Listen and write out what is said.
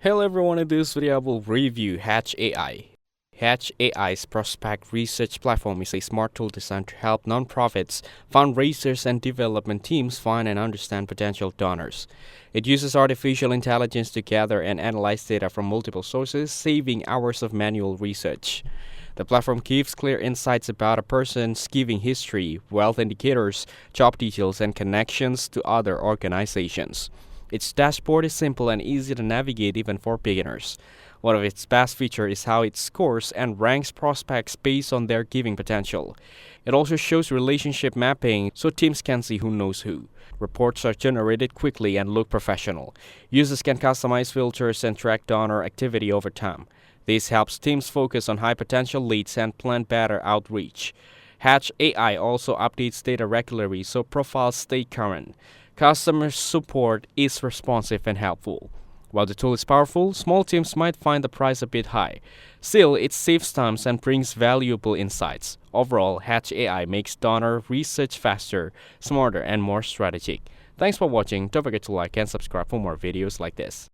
Hello everyone, in this video I will review Hatch AI. Hatch AI's prospect research platform is a smart tool designed to help nonprofits, fundraisers, and development teams find and understand potential donors. It uses artificial intelligence to gather and analyze data from multiple sources, saving hours of manual research. The platform gives clear insights about a person's giving history, wealth indicators, job details, and connections to other organizations. Its dashboard is simple and easy to navigate even for beginners. One of its best features is how it scores and ranks prospects based on their giving potential. It also shows relationship mapping so teams can see who knows who. Reports are generated quickly and look professional. Users can customize filters and track donor activity over time. This helps teams focus on high potential leads and plan better outreach. Hatch AI also updates data regularly so profiles stay current. Customer support is responsive and helpful. While the tool is powerful, small teams might find the price a bit high. Still, it saves time and brings valuable insights. Overall, Hatch AI makes donor research faster, smarter, and more strategic. Thanks for watching. Don't forget to like and subscribe for more videos like this.